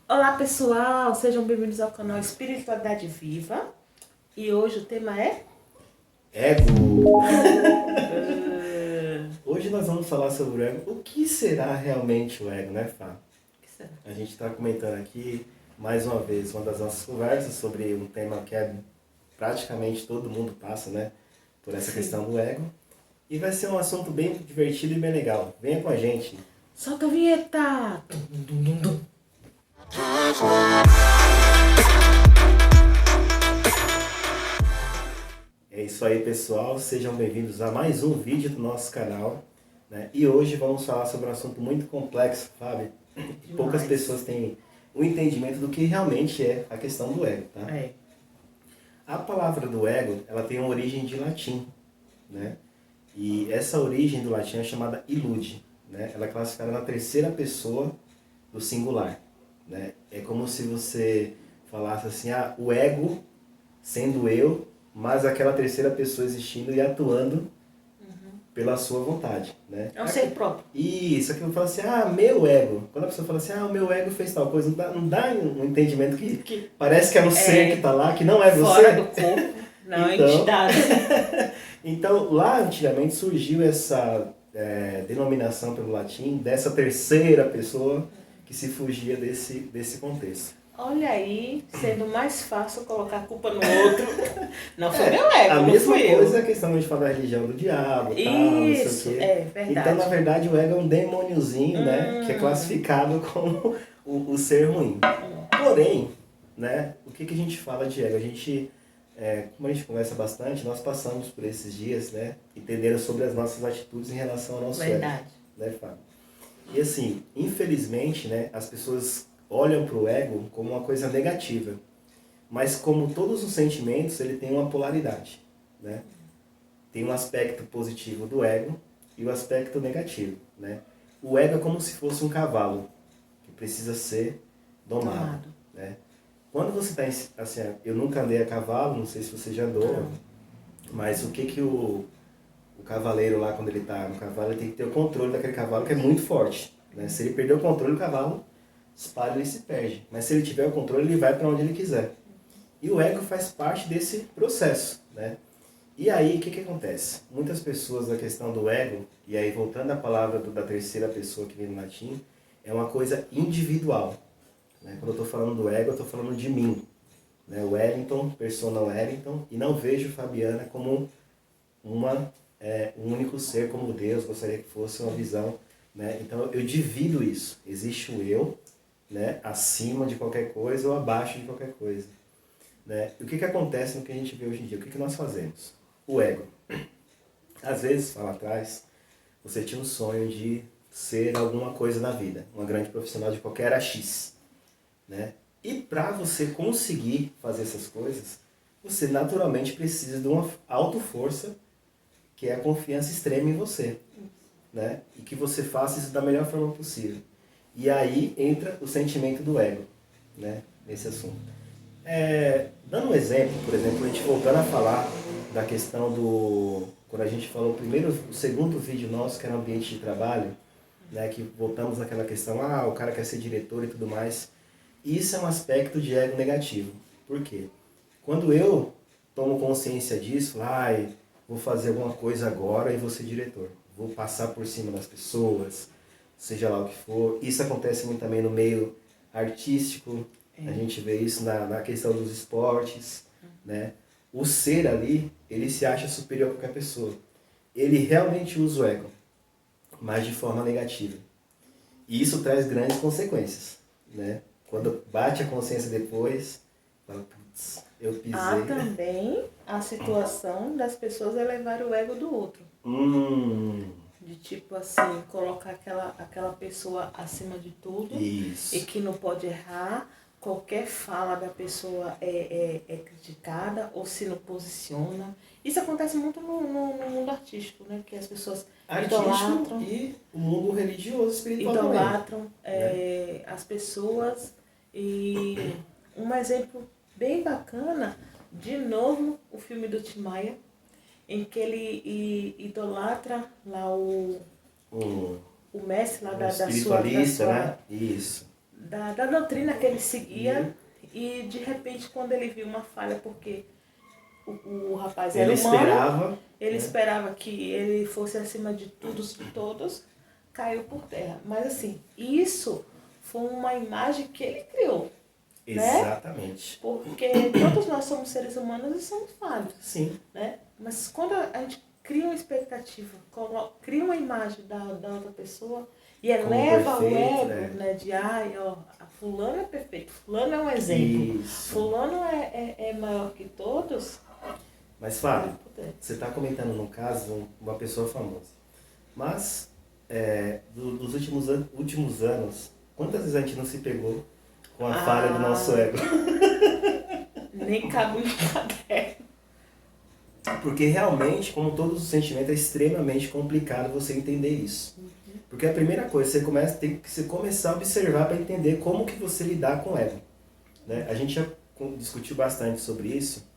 Olá pessoal, sejam bem-vindos ao canal Espiritualidade Viva e hoje o tema é Ego! Hoje nós vamos falar sobre o ego. O que será realmente o ego, né, Fá? O que será? A gente está comentando aqui, mais uma vez, uma das nossas conversas sobre um tema que praticamente todo mundo passa, né? Por essa Sim. questão do ego. E vai ser um assunto bem divertido e bem legal. Venha com a gente. Solta a vinheta! Tum, dum, dum, dum. É isso aí, pessoal. Sejam bem-vindos a mais um vídeo do nosso canal, né? E hoje vamos falar sobre um assunto muito complexo, sabe? Poucas pessoas têm o entendimento do que realmente é a questão do ego, tá? É. A palavra do ego, ela tem uma origem de latim, né? E essa origem do latim é chamada ilude, né? Ela é classificada na terceira pessoa do singular, né? É como se você falasse assim, o ego sendo eu, mas aquela terceira pessoa existindo e atuando pela sua vontade, né? É um ser próprio. Isso, aqui eu falo assim, meu ego. Quando a pessoa fala assim, o meu ego fez tal coisa, não dá um entendimento que parece que é um ser que está lá, que não é você. Fora do corpo, não é entidade. Então, lá antigamente surgiu essa denominação pelo latim dessa terceira pessoa que se fugia desse contexto. Olha aí, sendo mais fácil colocar a culpa no outro. Não foi meu ego, A não mesma fui coisa eu. é a questão de falar da religião do diabo, tal, não Isso, sei o quê. é verdade. Então, na verdade, o ego é um demôniozinho, né? Que é classificado como o ser ruim. Porém, né? O que a gente fala de ego? A gente, como a gente conversa bastante, nós passamos por esses dias, né? Entendendo sobre as nossas atitudes em relação ao nosso Verdade. ego. Né, Fábio? E assim, infelizmente, né? As pessoas olham para o ego como uma coisa negativa. Mas como todos os sentimentos, ele tem uma polaridade, né? Tem um aspecto positivo do ego e o aspecto negativo, né? O ego é como se fosse um cavalo que precisa ser domado, né? Quando você está assim, eu nunca andei a cavalo, não sei se você já andou, mas o que o cavaleiro lá, quando ele está no cavalo, ele tem que ter o controle daquele cavalo que é muito forte, né? Se ele perder o controle, o cavalo espalha e se perde. Mas se ele tiver o controle, ele vai para onde ele quiser. E o ego faz parte desse processo, né? E aí, o que acontece? Muitas pessoas, a questão do ego, e aí voltando à palavra da terceira pessoa que vem no latim, é uma coisa individual. Né? Quando eu estou falando do ego, eu estou falando de mim. Né? O Wellington, persona Wellington, e não vejo Fabiana como um único ser, como Deus gostaria que fosse uma visão. Né? Então, eu divido isso. Existe o eu, né? Acima de qualquer coisa ou abaixo de qualquer coisa. Né? E o que acontece no que a gente vê hoje em dia? O que nós fazemos? O ego. Às vezes, lá atrás, você tinha um sonho de ser alguma coisa na vida, uma grande profissional de qualquer área X. Né? E para você conseguir fazer essas coisas, você naturalmente precisa de uma autoforça, que é a confiança extrema em você. Né? E que você faça isso da melhor forma possível. E aí entra o sentimento do ego, né? Nesse assunto. Dando um exemplo, por exemplo, a gente voltando a falar da questão do... Quando a gente falou o segundo vídeo nosso, que era ambiente de trabalho, né, que voltamos naquela questão, o cara quer ser diretor e tudo mais. Isso é um aspecto de ego negativo. Por quê? Quando eu tomo consciência disso, vou fazer alguma coisa agora e vou ser diretor. Vou passar por cima das pessoas, seja lá o que for. Isso acontece muito também no meio artístico. A gente vê isso na questão dos esportes, né? O ser ali, ele se acha superior a qualquer pessoa. Ele realmente usa o ego, mas de forma negativa. E isso traz grandes consequências, né? Quando bate a consciência depois, fala, putz, eu pisei. Há também a situação das pessoas elevar o ego do outro. De tipo assim, colocar aquela pessoa acima de tudo. Isso. E que não pode errar. Qualquer fala da pessoa é criticada ou se não posiciona. Isso acontece muito no mundo artístico, né? Que as pessoas idolatram. E o mundo religioso, espiritual idolatram também. As pessoas. E um exemplo bem bacana, de novo, o filme do Tim Maia, em que ele idolatra lá o mestre lá da sua... Espiritualista, né? Isso. da doutrina que ele seguia e de repente quando ele viu uma falha, porque o rapaz era humano, ele esperava que ele fosse acima de todos e todos, caiu por terra. Mas assim, isso foi uma imagem que ele criou. Exatamente. Né? Porque todos nós somos seres humanos e somos falhos. Sim. Né? Mas quando a gente cria uma expectativa, cria uma imagem da outra pessoa e eleva o ego, né? De ó, a fulano é perfeito, fulano é um exemplo, fulano é maior que todos. Mas Fábio, você está comentando no caso uma pessoa famosa. Mas dos últimos anos, quantas vezes a gente não se pegou com a falha do nosso ego? Nem cabe no caderno. Porque realmente, como todos os sentimentos, é extremamente complicado você entender isso. Porque a primeira coisa, tem que começar a observar para entender como que você lidar com o ego. Né? A gente já discutiu bastante sobre isso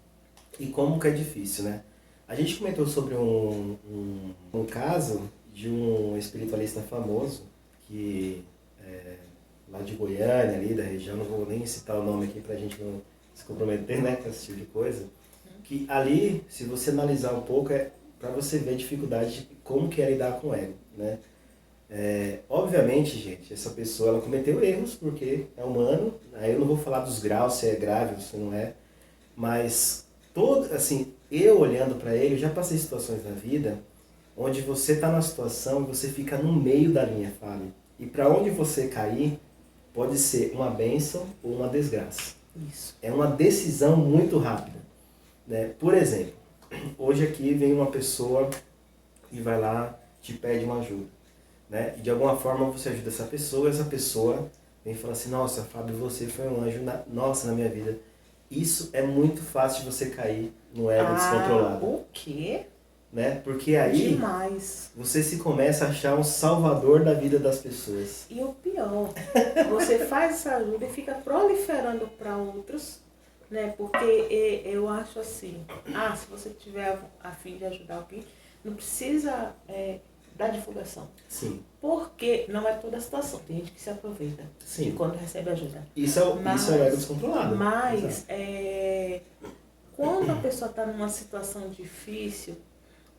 e como que é difícil, né? A gente comentou sobre um caso de um espiritualista famoso, que lá de Goiânia, ali da região, não vou nem citar o nome aqui para a gente não se comprometer, né, com esse tipo de coisa, que ali, se você analisar um pouco, é para você ver a dificuldade de como que é lidar com o ego, né? Obviamente, gente, essa pessoa ela cometeu erros porque é humano, aí eu não vou falar dos graus, se é grave ou se não é, mas assim, eu olhando para ele, eu já passei situações na vida onde você está na situação e você fica no meio da linha falha. E para onde você cair, pode ser uma bênção ou uma desgraça. Isso. É uma decisão muito rápida. Né? Por exemplo, hoje aqui vem uma pessoa e vai lá, te pede uma ajuda. Né? E de alguma forma você ajuda essa pessoa vem e fala assim, nossa, Fábio, você foi um anjo na minha vida. Isso é muito fácil de você cair no ego descontrolado. O quê? Né? Porque aí você se começa a achar um salvador da vida das pessoas. E o pior, você faz essa ajuda e fica proliferando para outros, né? Porque eu acho assim, se você tiver a fim de ajudar alguém, não precisa dar divulgação. Sim. Porque não é toda a situação, tem gente que se aproveita. Sim. Quando recebe ajuda. Isso é o ego descontrolado. Mas quando a pessoa está numa situação difícil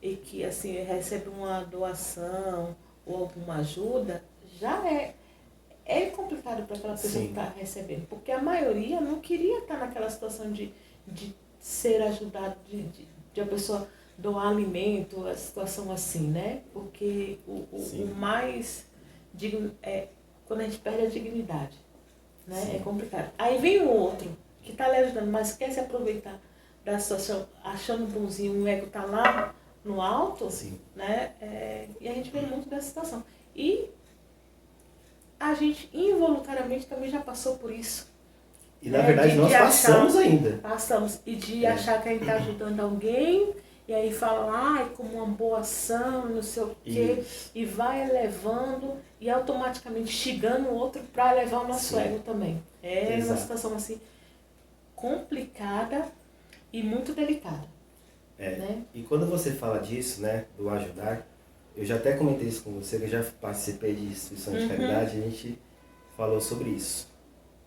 e que assim recebe uma doação ou alguma ajuda, já é complicado para aquela pessoa que está recebendo. Porque a maioria não queria estar naquela situação de ser ajudado, de a pessoa doar alimento, a situação assim, né? Porque o mais digno é quando a gente perde a dignidade, né? Sim. É complicado. Aí vem o outro que está lhe ajudando, mas quer se aproveitar da situação, achando bonzinho, o ego está lá no alto, né? E a gente vê muito dessa situação. E a gente involuntariamente também já passou por isso. E na verdade nós passamos ainda. Passamos. E de achar que a gente está ajudando alguém, e aí fala, como uma boa ação, não sei o quê, e vai elevando e automaticamente instigando o outro para elevar o nosso ego também. Uma situação assim complicada e muito delicada. Né? E quando você fala disso, né, do ajudar, eu já até comentei isso com você, que eu já participei de instituições de caridade, e a gente falou sobre isso.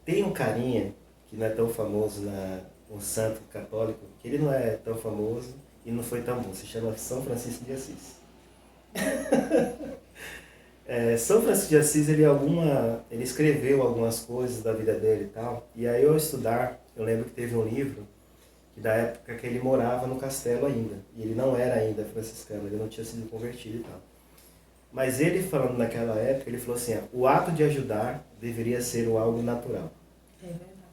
Tem um carinha que não é tão famoso, um santo católico, que ele não é tão famoso e não foi tão bom, se chama São Francisco de Assis. São Francisco de Assis, ele escreveu algumas coisas da vida dele e tal, e aí eu lembro que teve um livro que da época que ele morava no castelo ainda, e ele não era ainda franciscano, ele não tinha sido convertido e tal. Mas ele falando naquela época, ele falou assim, o ato de ajudar deveria ser algo natural.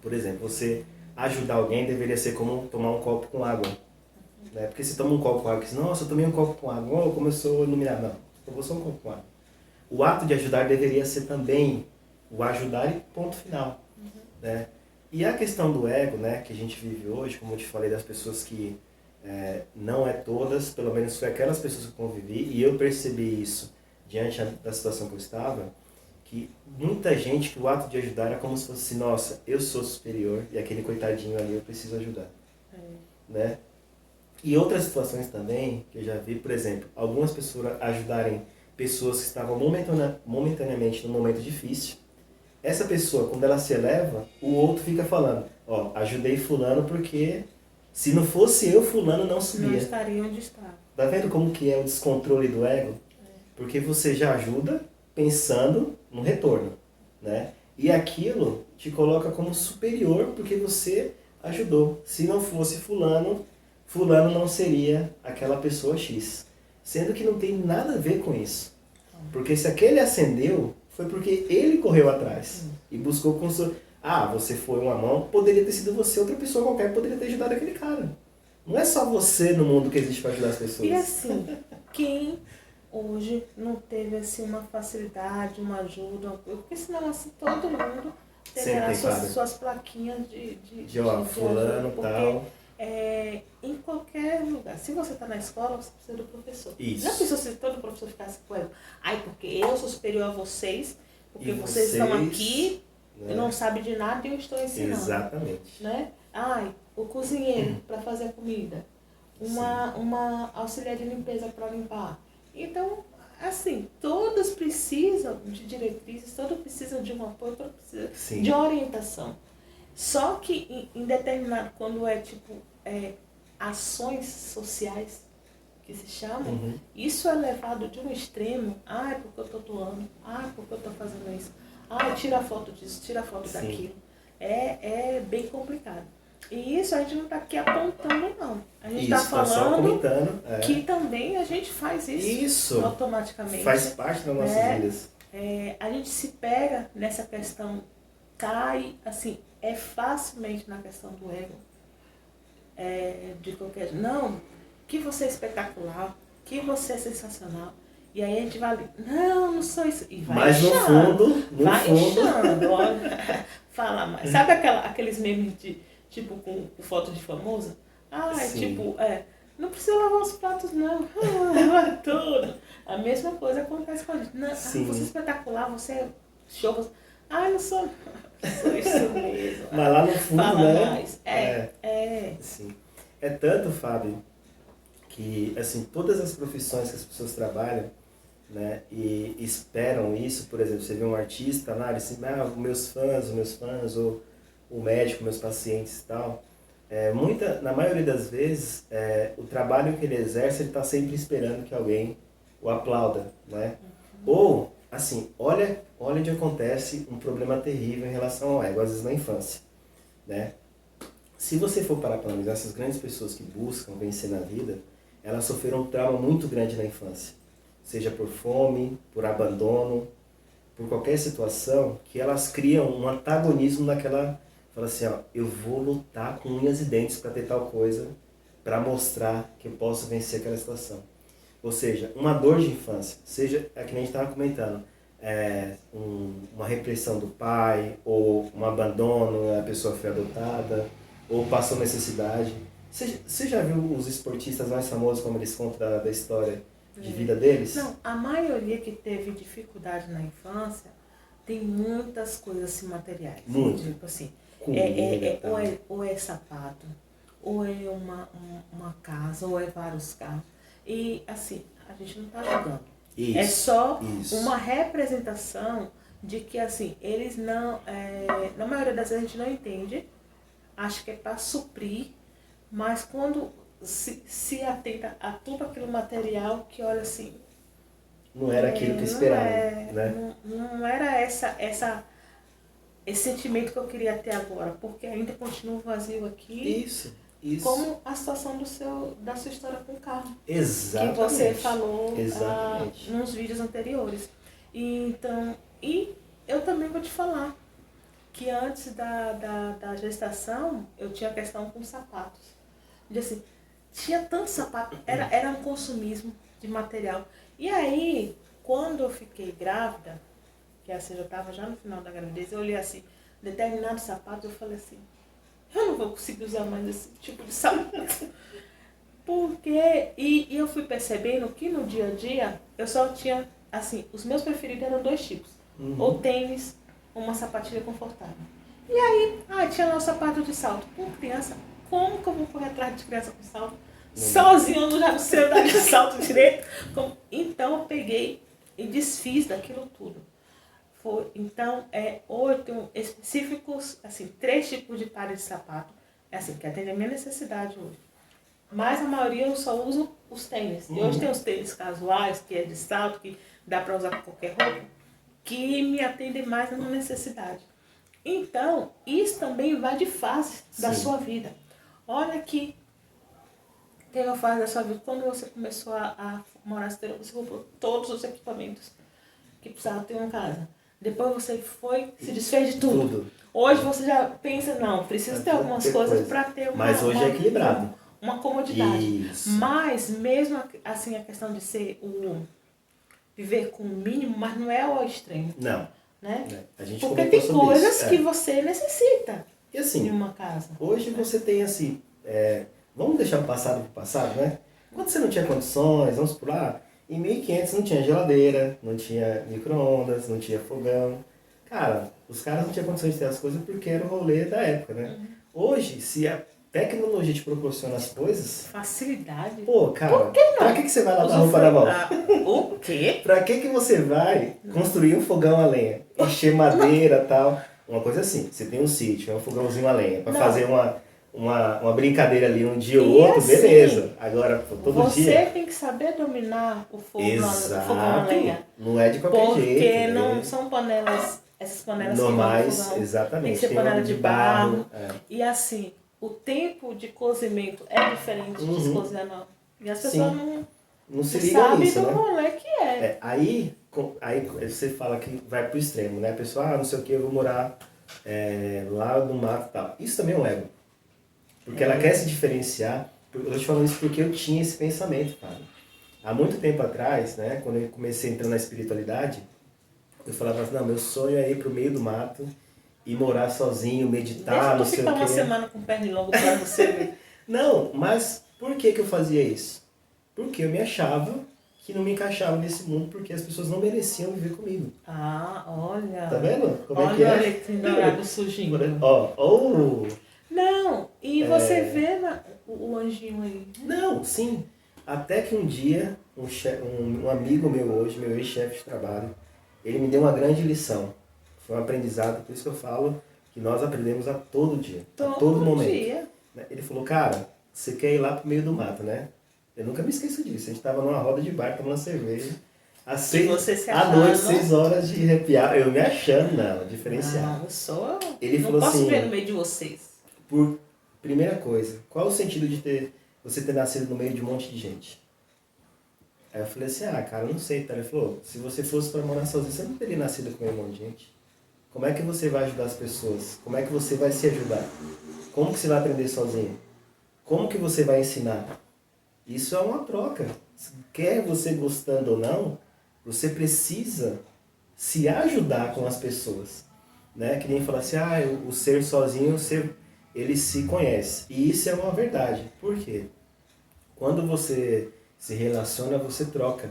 Por exemplo, você ajudar alguém deveria ser como tomar um copo com água. Né? Porque se toma um copo com água e diz, nossa, eu tomei um copo com água, como eu sou iluminado. Não, eu vou só um copo com água. O ato de ajudar deveria ser também o ajudar e ponto final. Né? E a questão do ego, né, que a gente vive hoje, como eu te falei, das pessoas que não é todas, pelo menos foi aquelas pessoas que eu convivi, e eu percebi isso diante da situação que eu estava, que muita gente, que o ato de ajudar era como se fosse assim, nossa, eu sou superior e aquele coitadinho ali eu preciso ajudar. Né? E outras situações também, que eu já vi, por exemplo, algumas pessoas ajudarem pessoas que estavam momentaneamente num momento difícil, essa pessoa, quando ela se eleva, o outro fica falando, ó, ajudei fulano porque se não fosse eu, fulano não subia. Não estaria onde está. Tá vendo como que é o descontrole do ego? Porque você já ajuda pensando no retorno, né? E aquilo te coloca como superior porque você ajudou. Se não fosse fulano, fulano não seria aquela pessoa X. Sendo que não tem nada a ver com isso. Porque se aquele ascendeu, foi porque ele correu atrás e buscou com sua... Ah, você foi uma mão, poderia ter sido você, outra pessoa qualquer poderia ter ajudado aquele cara. Não é só você no mundo que existe para ajudar as pessoas. E assim, quem hoje não teve assim uma facilidade, uma ajuda, porque senão assim todo mundo terá suas plaquinhas de fulano ajuda, tal. Em qualquer lugar. Se você está na escola, você precisa do professor. Isso. Já pensou se todo professor ficasse com ele? Ai, porque eu sou superior a vocês, porque vocês estão aqui, né? Não sabem de nada e eu estou ensinando. Exatamente. Né? Ai, o cozinheiro para fazer a comida. Uma auxiliar de limpeza para limpar. Então, assim, todos precisam de diretrizes, todos precisam de um apoio, todos precisam de orientação. Só que em determinado, quando é tipo ações sociais que se chamam, isso é levado de um extremo, porque eu estou doando, porque eu estou fazendo isso, tira foto disso, tira foto daquilo. É bem complicado. E isso a gente não está aqui apontando, não. A gente está falando que também a gente faz isso automaticamente. Faz parte das nossas vidas. A gente se pega nessa questão, cai, assim, facilmente na questão do ego. De qualquer... Não, que você é espetacular, que você é sensacional. E aí a gente vai ali, não sou isso. E vai mas inchando, no fundo... olha, fala mais. Sabe aqueles memes de, tipo, com foto de famoso? Tipo, não precisa lavar os pratos não, lava tudo. A mesma coisa acontece com a gente. Não, você é espetacular, você é show. Não sou isso mesmo. Mas lá no fundo, fala né? Mais. Sim. É tanto, Fábio, que assim, todas as profissões que as pessoas trabalham, né, e esperam isso, por exemplo, você vê um artista lá, ele assim, meus fãs, ou o médico, meus pacientes e tal, na maioria das vezes, o trabalho que ele exerce, ele está sempre esperando que alguém o aplauda, né? Ou, assim, olha onde acontece um problema terrível em relação ao ego, às vezes na infância, né? Se você for parar para analisar, essas grandes pessoas que buscam vencer na vida, elas sofreram um trauma muito grande na infância. Seja por fome, por abandono, por qualquer situação, que elas criam um antagonismo naquela... Fala assim, eu vou lutar com unhas e dentes para ter tal coisa, para mostrar que eu posso vencer aquela situação. Ou seja, uma dor de infância, seja, que nem a gente estava comentando, uma repressão do pai, ou um abandono, a pessoa foi adotada, ou passou necessidade. Você já viu os esportistas mais famosos, como eles contam da história de vida deles? Não, a maioria que teve dificuldade na infância tem muitas coisas assim, materiais. Muito. Tipo assim, comida, ou é sapato, ou é uma casa, ou é vários carros. E assim, a gente não está jogando. É só uma representação de que assim, eles não, na maioria das vezes a gente não entende, acho que é para suprir, mas quando se atenta a tudo aquilo material que olha assim... Não era aquilo que esperava, né? Não era esse sentimento que eu queria ter agora, porque ainda continua vazio aqui. Isso. Como a situação da sua história com o carro. Exatamente. Que você falou nos vídeos anteriores. E eu também vou te falar que antes da gestação, eu tinha questão com sapatos. De assim, tinha tanto sapato, era um consumismo de material. E aí, quando eu fiquei grávida, que assim, eu estava já no final da gravidez, eu olhei assim, determinados sapatos, eu falei assim, eu não vou conseguir usar mais esse tipo de sapato. Porque, e eu fui percebendo que no dia a dia, eu só tinha, assim, os meus preferidos eram 2 tipos. Ou tênis, ou uma sapatilha confortável. E aí, tinha lá o sapato de salto. Com criança, como que eu vou correr atrás de criança com salto? Sozinho, eu já não sei andar de salto direito. Então eu peguei e desfiz daquilo tudo. Então, hoje tem específicos, assim, 3 tipos de pares de sapato, assim, que atendem a minha necessidade hoje. Mas a maioria eu só uso os tênis. E hoje tem os tênis casuais, que é de salto, que dá para usar com qualquer roupa, que me atendem mais na minha necessidade. Então, isso também vai de fase da sua vida. Olha que tem uma fase da sua vida, quando você começou a morar solteira, você comprou todos os equipamentos que precisava ter uma casa. Depois você se desfez de tudo. Hoje você já pensa, não, preciso ter algumas coisas para ter uma... Mas hoje é equilibrado. Uma comodidade. Isso. Mas mesmo assim a questão de ser viver com o mínimo, mas não é ao extremo. Não. Né? A gente porque tem coisas isso. que você necessita e assim, de uma casa. Hoje você tem assim, vamos deixar o passado pro passado, né? Quando você não tinha condições, vamos por lá, em 1500 não tinha geladeira, não tinha micro-ondas, não tinha fogão. Cara, os caras não tinham condições de ter as coisas porque era o rolê da época, né? Hoje, se a tecnologia te proporciona as coisas... Facilidade. Pô, cara, por que não? Pra que você vai lavar a roupa na mão? O quê? Pra que você vai construir um fogão a lenha? Encher madeira e tal? Uma coisa assim, você tem um sítio, um fogãozinho a lenha, pra fazer uma brincadeira ali um dia ou outro, assim, beleza. Agora, todo dia... Você tem que saber dominar o fogão a lenha. Não é de qualquer jeito. Porque não são panelas, essas panelas normais, que fogão, exatamente. Tem que ser panela de barro. É. E assim, o tempo de cozimento é diferente de se cozinhar não. E as pessoas não se ligam nisso, do né? rolê que é. Aí você fala que vai pro extremo, né? A pessoa, não sei o que, eu vou morar lá no mato e tal. Isso também é um ego. Porque ela quer se diferenciar. Eu tô te falando isso porque eu tinha esse pensamento, cara. Há muito tempo atrás, né? Quando eu comecei a entrar na espiritualidade, eu falava assim, não, meu sonho é ir pro meio do mato e morar sozinho, meditar, não sei o quê. Deixa eu ficar uma semana com pernilongo pra você ver. Não, mas por que eu fazia isso? Porque eu me achava que não me encaixava nesse mundo, porque as pessoas não mereciam viver comigo. Ah, olha. Tá vendo? Como olha é que é? Olha o alecrim dourado surgindo. Ó. Não, e você vê o anjinho aí. Não, sim. Até que um dia, um amigo meu hoje, meu ex-chefe de trabalho, ele me deu uma grande lição. Foi um aprendizado, por isso que eu falo que nós aprendemos a todo dia, a todo momento. Dia. Ele falou, cara, você quer ir lá pro meio do mato, né? Eu nunca me esqueço disso. A gente tava numa roda de bar, tomando cerveja. À noite, 6 horas de arrepiar. Eu me achando, não, diferenciado. Não, eu sou... Ele não falou posso assim, ver no meio de vocês. Primeira coisa, qual o sentido de você ter nascido no meio de um monte de gente? Aí eu falei assim, cara, eu não sei. Ele falou, se você fosse para morar sozinho, você não teria nascido com um monte de gente. Como é que você vai ajudar as pessoas? Como é que você vai se ajudar? Como que você vai aprender sozinho? Como que você vai ensinar? Isso é uma troca. Quer você gostando ou não, você precisa se ajudar com as pessoas. Né? Que nem falar assim, o ser sozinho, ele se conhece. E isso é uma verdade. Por quê? Quando você se relaciona, você troca.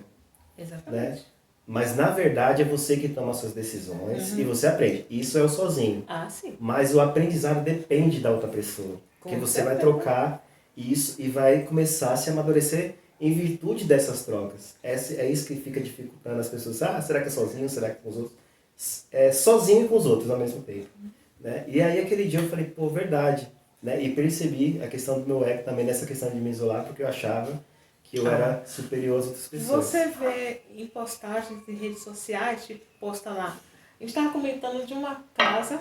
Exatamente. Né? Mas na verdade é você que toma suas decisões e você aprende. Isso é o sozinho. Sim. Mas o aprendizado depende da outra pessoa. Porque você vai trocar isso e vai começar a se amadurecer em virtude dessas trocas. É isso que fica dificultando as pessoas. Será que é sozinho? Será que é com os outros? Sozinho e com os outros ao mesmo tempo. Né? E aí aquele dia eu falei, pô, verdade. Né? E percebi a questão do meu ego também nessa questão de me isolar, porque eu achava que eu era superior às outras pessoas. Você vê em postagens em redes sociais, tipo, posta lá. A gente estava comentando de uma casa,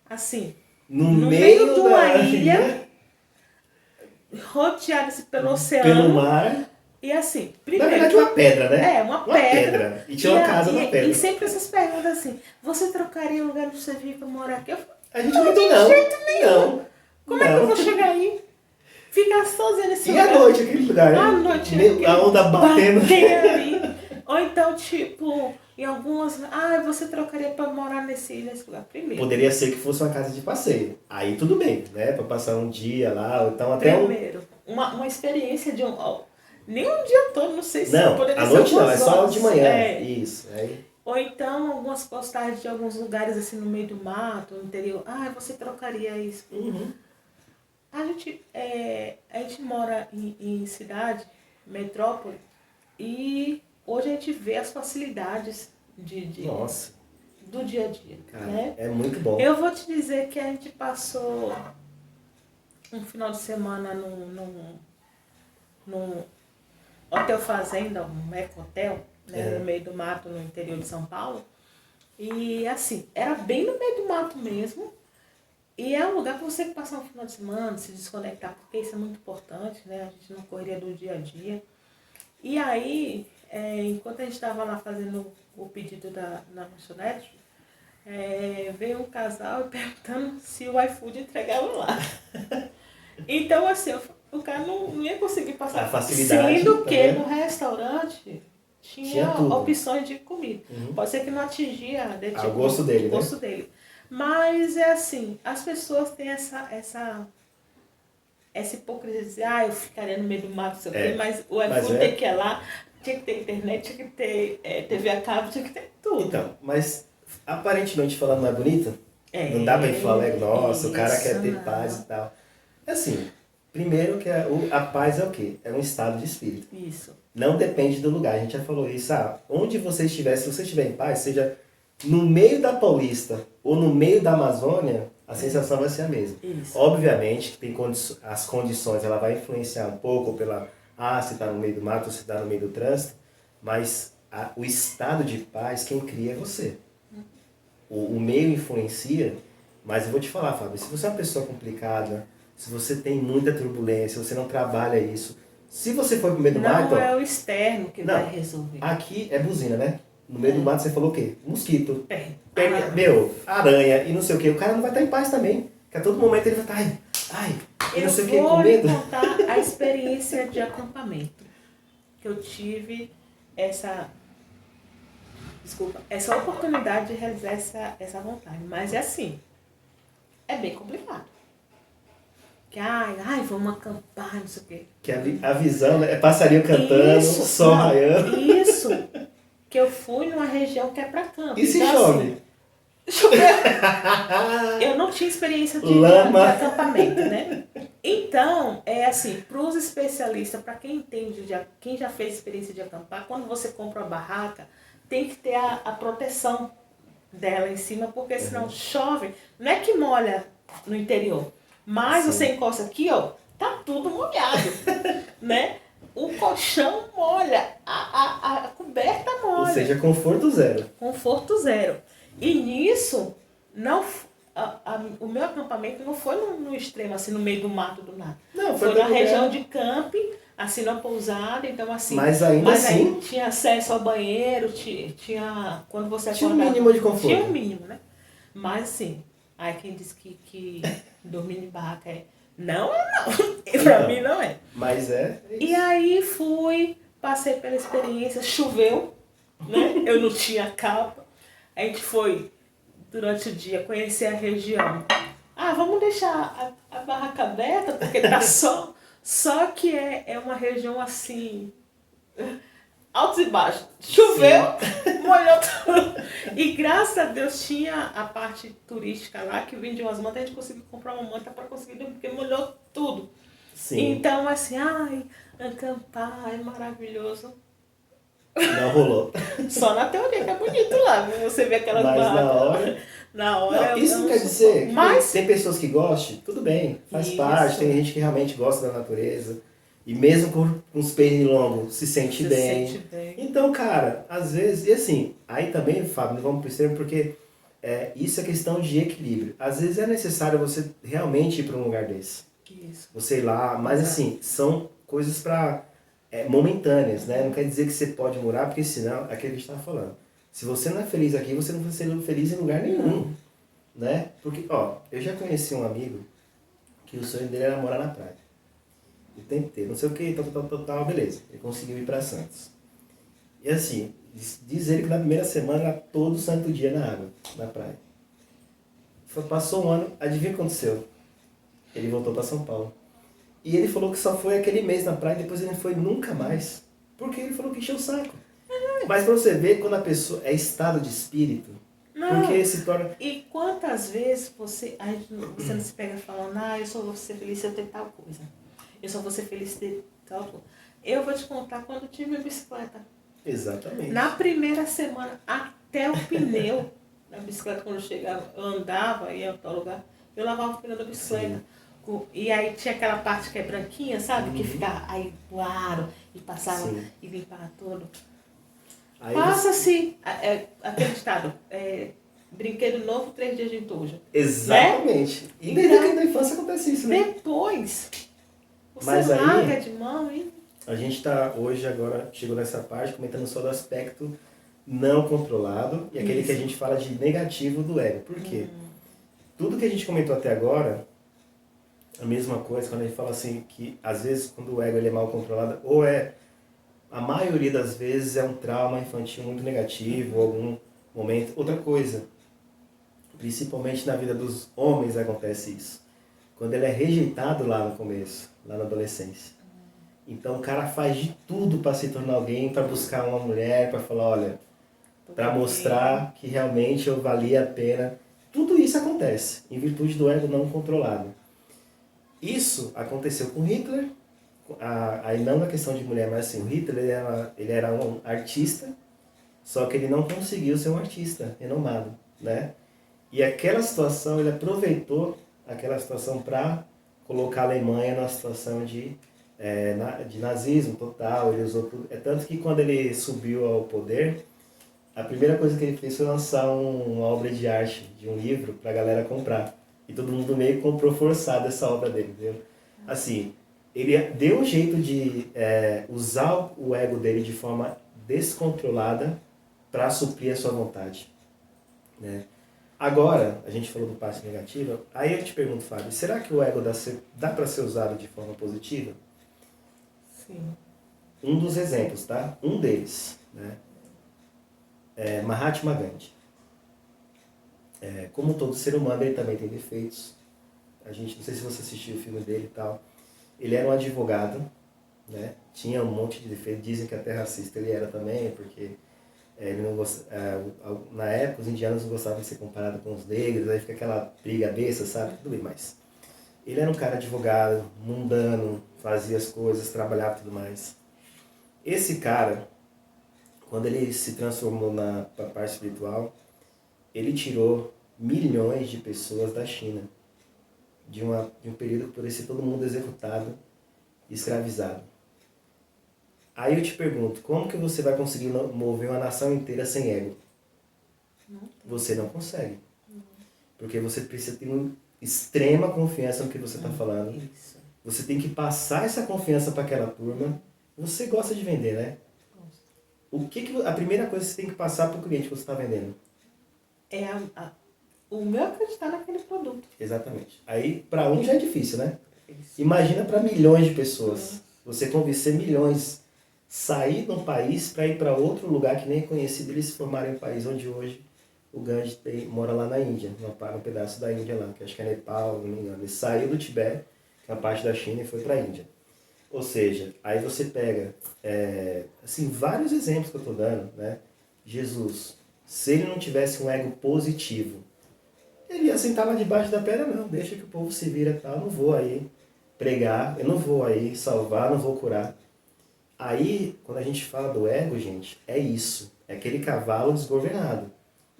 assim, no meio de uma ilha, rodeada pelo oceano. Pelo mar. E assim, primeiro... Na verdade, uma pedra, né? Uma pedra. E tinha uma casa na pedra. E sempre essas perguntas assim, você trocaria o lugar onde você vive para morar aqui? A gente não tem, não. De jeito nenhum. Não. Como é que eu vou chegar aí? Ficar sozinha nesse lugar. E à noite, aquele lugar, né? À noite. A onda batendo. Ali. Ou então, tipo, em algumas... você trocaria para morar nesse lugar primeiro. Poderia ser que fosse uma casa de passeio. Aí tudo bem, né? Para passar um dia lá, ou então até primeiro, uma experiência de nem um dia todo, não sei se poderia ser. Não, à noite não, é só de manhã. Isso. Aí. Ou então, algumas postagens de alguns lugares, assim, no meio do mato, no interior. Você trocaria isso. Uhum. A gente mora em cidade, metrópole, e hoje a gente vê as facilidades Nossa. do dia a dia. Cara, né? é muito bom. Eu vou te dizer que a gente passou um final de semana num hotel fazenda, um eco-hotel, né, no meio do mato, no interior de São Paulo. E assim, era bem no meio do mato mesmo. E é um lugar para você passar um final de semana, se desconectar, porque isso é muito importante, né? A gente não correria do dia a dia. E aí, enquanto a gente estava lá fazendo o pedido na lanchonete, veio um casal perguntando se o iFood entregava lá. Então, assim, o cara não ia conseguir passar. A facilidade. Sendo que no restaurante tinha tudo. opções de comida. Pode ser que não atingia o gosto dele, o gosto dele. Mas é assim, as pessoas têm essa hipocrisia de dizer, eu ficaria no meio do mato, não sei o quê, mas o iPhone tem que ir lá, tinha que ter internet, tinha que ter TV a cabo, tinha que ter tudo. Então, mas aparentemente falando mais bonita, não dá pra gente falar, nossa, o cara quer ter paz e tal. Assim, primeiro que a paz é o quê? É um estado de espírito. Isso. Não depende do lugar, a gente já falou isso. Onde você estiver, se você estiver em paz, seja no meio da Paulista ou no meio da Amazônia, a sensação vai ser a mesma. Isso. Obviamente que tem as condições, ela vai influenciar um pouco pela, se está no meio do mato, se está no meio do trânsito, mas o estado de paz, quem cria é você. O meio influencia, mas eu vou te falar, Fábio, se você é uma pessoa complicada, se você tem muita turbulência, você não trabalha isso, se você for pro meio do mato... Não é o externo que vai resolver. Aqui é buzina, né? No meio do mato você falou o quê? Mosquito. Aranha. Aranha e não sei o quê. O cara não vai estar em paz também. Porque a todo momento ele vai estar, eu não sei o quê, com medo. Eu vou contar a experiência de acampamento. Que eu tive essa oportunidade de realizar essa vontade. Mas é assim, é bem complicado. Que, vamos acampar, não sei o quê. Que a visão, né? É passarinho cantando, sol raiando. Isso. Que eu fui numa região que é pra campo. E se chove? Eu não tinha experiência de acampamento, né? Então, é assim, para os especialistas, para quem entende, quem já fez experiência de acampar, quando você compra uma barraca, tem que ter a proteção dela em cima, porque senão chove. Não é que molha no interior, mas você encosta aqui, tá tudo molhado, né? O colchão molha, a coberta molha. Ou seja, conforto zero. Conforto zero. E nisso, o meu acampamento não foi no extremo, assim, no meio do mato do nada. Não, foi na região de camping, assim, numa pousada, então assim... Mas ainda assim... Aí tinha acesso ao banheiro, tinha... Quando você tinha um mínimo de conforto. Tinha um mínimo, né? Mas assim, aí quem disse que dormir em barraca não. E pra mim não é. Mas é isso. E aí passei pela experiência, choveu, né? Eu não tinha capa. A gente foi, durante o dia, conhecer a região. Vamos deixar a barraca aberta, porque tá sol. Só que é uma região assim, altos e baixos. Choveu, molhou tudo. E graças a Deus tinha a parte turística lá, que vendia umas mantas, a gente conseguiu comprar uma manta para conseguir dormir, porque molhou tudo. Sim. Então, assim, acampar é maravilhoso. Não rolou. Só na teoria que é bonito lá, você vê aquelas barracas. Na hora. Não, isso não quer dizer que tem pessoas que gostem, tudo bem, faz parte, tem gente que realmente gosta da natureza. E mesmo com os pernilongos se sente bem. Então, cara, às vezes, e assim, aí também, Fábio, não vamos pro extremo, porque isso é questão de equilíbrio. Às vezes é necessário você realmente ir para um lugar desse. Isso. Você ir lá, mas assim, são coisas para momentâneas, né? Não quer dizer que você pode morar, porque senão, é aquilo que a gente estava falando. Se você não é feliz aqui, você não vai ser feliz em lugar nenhum, né? Porque, eu já conheci um amigo que o sonho dele era morar na praia. O tempo inteiro, não sei o que, tal, beleza. Ele conseguiu ir para Santos. E assim, diz ele que na primeira semana era todo santo dia na água, na praia. Passou um ano, adivinha o que aconteceu? Ele voltou para São Paulo. E ele falou que só foi aquele mês na praia e depois ele não foi nunca mais. Porque ele falou que encheu o saco. Mas pra você ver quando a pessoa é estado de espírito, porque se torna... E quantas vezes você não se pega falando, eu só vou ser feliz se eu ter tal coisa. Eu só vou ser feliz se ter tal coisa. Eu vou te contar quando eu tive minha bicicleta. Exatamente. Na primeira semana, até o pneu na bicicleta, quando eu chegava, eu andava, ia para tal lugar, eu lavava o pneu da bicicleta. E aí tinha aquela parte que é branquinha, sabe? Que ficava aí o aro e passava e limpava tudo. Passa-se aquele ditado, brinquedo novo, 3 dias de entojo. Exatamente. Né? E desde então, a infância acontece isso, né? Depois, você larga de mão e... A gente está hoje, agora, chegou nessa parte, comentando só do aspecto não controlado e aquele que a gente fala de negativo do ego. Por quê? Tudo que a gente comentou até agora, a mesma coisa, quando a gente fala assim, que às vezes quando o ego ele é mal controlado, ou a maioria das vezes é um trauma infantil muito negativo, algum momento. Outra coisa, principalmente na vida dos homens acontece isso. Quando ele é rejeitado lá no começo, lá na adolescência. Então o cara faz de tudo para se tornar alguém, para buscar uma mulher, para falar, olha, para mostrar que realmente eu valia a pena. Tudo isso acontece em virtude do ego não controlado. Isso aconteceu com Hitler, aí não na questão de mulher, mas assim, o Hitler ele era um artista, só que ele não conseguiu ser um artista renomado, né? E aquela situação, ele aproveitou aquela situação para colocar a Alemanha numa situação de nazismo total, ele usou tudo. É tanto que quando ele subiu ao poder, a primeira coisa que ele fez foi lançar uma obra de arte, de um livro, para a galera comprar. E todo mundo meio comprou forçado essa obra dele, entendeu? Assim, ele deu um jeito de usar o ego dele de forma descontrolada para suprir a sua vontade, né? Agora, a gente falou do passe negativo, aí eu te pergunto, Fábio, será que o ego dá para ser usado de forma positiva? Sim. Um dos exemplos, tá? Um deles, né? Mahatma Gandhi. Como todo ser humano, ele também tem defeitos. Não sei se você assistiu o filme dele e tal. Ele era um advogado, né? Tinha um monte de defeitos. Dizem que até racista ele era também, porque ele não na época os indianos não gostavam de ser comparado com os negros, aí fica aquela briga besta, sabe? Tudo bem, mas ele era um cara advogado, mundano, fazia as coisas, trabalhava e tudo mais. Esse cara, quando ele se transformou na parte espiritual, ele tirou milhões de pessoas da China, de um período que poderia ser todo mundo executado e escravizado. Aí eu te pergunto, como que você vai conseguir mover uma nação inteira sem ego? Você não consegue. Porque você precisa ter uma extrema confiança no que você está falando. Isso. Você tem que passar essa confiança para aquela turma. Você gosta de vender, né? A primeira coisa que você tem que passar para o cliente que você está vendendo? O meu acreditar naquele produto. Exatamente. Aí, para um já é difícil, né? Isso. Imagina para milhões de pessoas. Você convencer milhões, sair de um país para ir para outro lugar que nem é conhecido, eles formarem um país onde hoje o Gandhi mora lá na Índia, um pedaço da Índia lá, que acho que é Nepal, não me engano. Ele saiu do Tibete, que é a parte da China, e foi para a Índia. Ou seja, aí você pega, assim, vários exemplos que eu estou dando, né? Jesus, se ele não tivesse um ego positivo, ele ia sentar lá debaixo da pedra, não, deixa que o povo se vira e tal, não vou aí pregar, eu não vou aí salvar, não vou curar. Aí, quando a gente fala do ego, gente, é isso, é aquele cavalo desgovernado,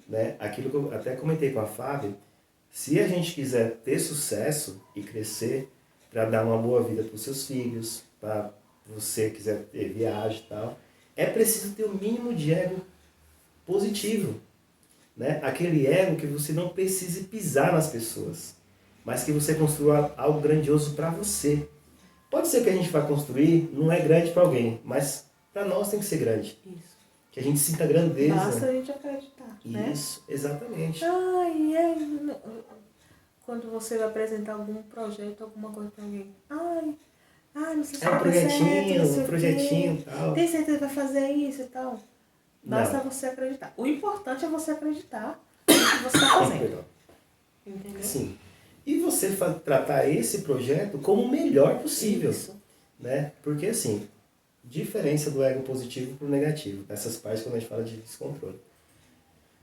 né? Aquilo que eu até comentei com a Fábio, se a gente quiser ter sucesso e crescer, para dar uma boa vida para os seus filhos, para você quiser ter viagem e tal, é preciso ter o mínimo de ego positivo, né? Aquele ego que você não precise pisar nas pessoas, mas que você construa algo grandioso para você. Pode ser que a gente vai construir, não é grande para alguém, mas para nós tem que ser grande. Isso. Que a gente sinta grandeza. Basta a gente acreditar, né? Isso, exatamente. Quando você vai apresentar algum projeto, alguma coisa para alguém. Não sei se um projetinho e tal. Tem certeza que vai fazer isso e tal? Basta você acreditar. O importante é você acreditar no que você está fazendo. Entendeu? Sim. E você tratar esse projeto como o melhor possível. Isso. Né? Porque assim, diferença do ego positivo para o negativo. Nessas partes quando a gente fala de descontrole.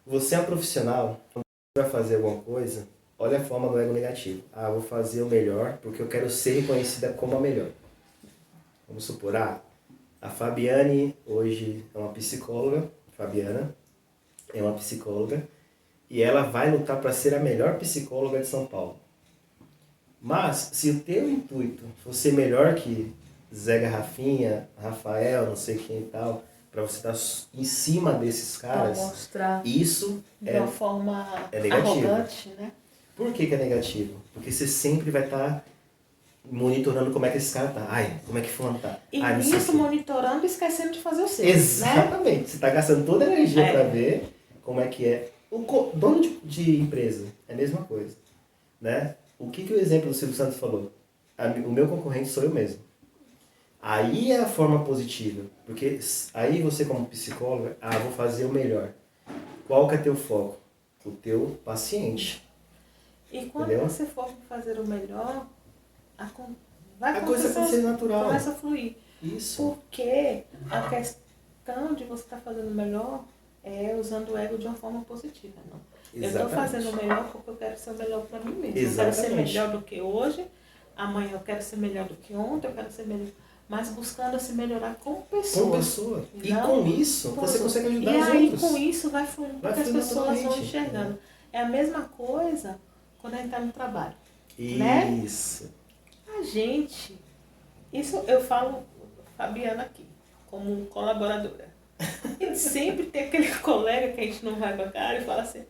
Você é um profissional, quando você vai fazer alguma coisa, olha a forma do ego negativo. Vou fazer o melhor porque eu quero ser reconhecida como a melhor. Vamos supor, a Fabiane hoje é uma psicóloga, Fabiana é uma psicóloga, E ela vai lutar para ser a melhor psicóloga de São Paulo. Mas, se o teu intuito for ser melhor que Zé Garrafinha, Rafael, não sei quem e tal, para você estar em cima desses caras, mostrar isso de uma forma negativo. Arrogante, né? Por que é negativo? Porque você sempre vai estar monitorando como é que esse cara tá. Ai, como é que fulano tá. E ai, nisso monitorando e esquecendo de fazer o seu. Exatamente. Né? Você está gastando toda a energia para ver como é que é. O dono de empresa é a mesma coisa. Né? O que o exemplo do Silvio Santos falou? O meu concorrente sou eu mesmo. Aí é a forma positiva. Porque aí você como psicóloga, vou fazer o melhor. Qual que é teu foco? O teu paciente. E quando entendeu? você for fazer o melhor, vai a coisa vai ser natural. Começa a fluir. Isso. Porque a questão de você estar fazendo o melhor é usando o ego de uma forma positiva. Não? Eu estou fazendo o melhor porque eu quero ser o melhor para mim mesmo. Exatamente. Eu quero ser melhor do que hoje, amanhã eu quero ser melhor do que ontem, eu quero ser melhor. Mas buscando se melhorar como pessoa. Como pessoa. E com isso, você consegue ajudar os outros. E aí com isso vai fluindo, porque as pessoas vão enxergando. É a mesma coisa quando a gente está no trabalho. Isso. Né? A gente, isso eu falo, Fabiana aqui, como colaboradora. A gente sempre tem aquele colega que a gente não vai com a cara e fala assim,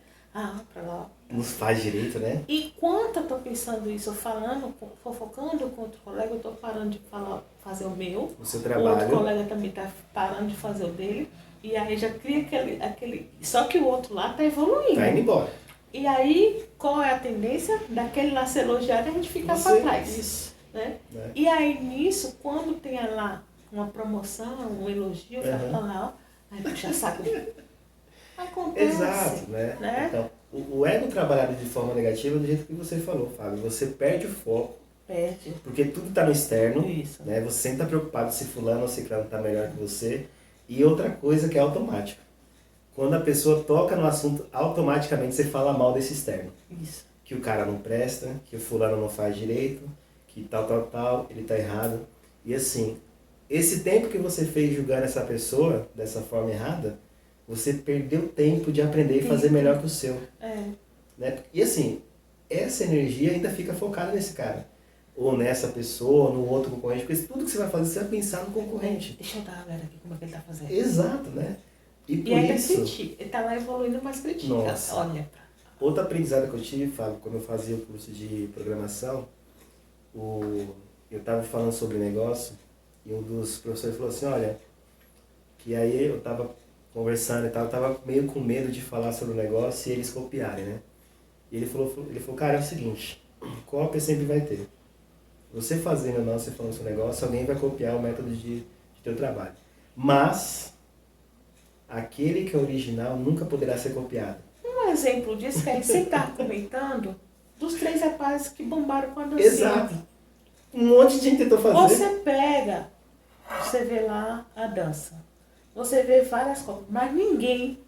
pra lá. Nos faz direito, né? E enquanto eu tô pensando isso, falando, fofocando com outro colega, eu tô parando de fazer o meu. O seu trabalho. O outro colega também tá parando de fazer o dele. E aí já cria aquele... Só que o outro lá tá evoluindo. Tá indo embora. E aí, qual é a tendência? Daquele lá ser elogiado, a gente fica para trás. Isso. Né? E aí, nisso, quando tem lá uma promoção, um elogio, tá lá, aí puxa saco. Acontece. Exato, né? Então, o ego trabalhado de forma negativa, do jeito que você falou, Fábio, você perde o foco. Perde. Porque tudo está no externo. Isso. Né? Você sempre está preocupado se fulano ou ciclano está melhor que você. E outra coisa que é automática. Quando a pessoa toca no assunto, automaticamente você fala mal desse externo. Isso. Que o cara não presta, que o fulano não faz direito, que tal, ele tá errado. E assim, esse tempo que você fez julgando essa pessoa dessa forma errada, você perdeu tempo de aprender e fazer melhor que o seu. Né? E assim, essa energia ainda fica focada nesse cara. Ou nessa pessoa, ou no outro concorrente, porque tudo que você vai fazer, você vai pensar no concorrente. Deixa eu dar a galera aqui como é que ele tá fazendo. Exato, né? E por ainda isso... ele tá lá evoluindo, mas critica. Nossa. Olha. Outra aprendizado que eu tive, Fábio, quando eu fazia o curso de programação, eu estava falando sobre negócio e um dos professores falou assim, olha, que aí eu estava conversando e tal, eu estava meio com medo de falar sobre o negócio e eles copiarem, né? E ele falou, cara, é o seguinte, cópia sempre vai ter. Você fazendo ou não, você falando seu negócio, alguém vai copiar o método de teu trabalho. Mas, aquele que é original nunca poderá ser copiado. Um exemplo disso que a gente sempre está comentando, dos 3 rapazes que bombaram com a dancinha. Exato. Um monte de gente tentou fazer. Você pega, você vê lá a dança. Você vê várias coisas, mas ninguém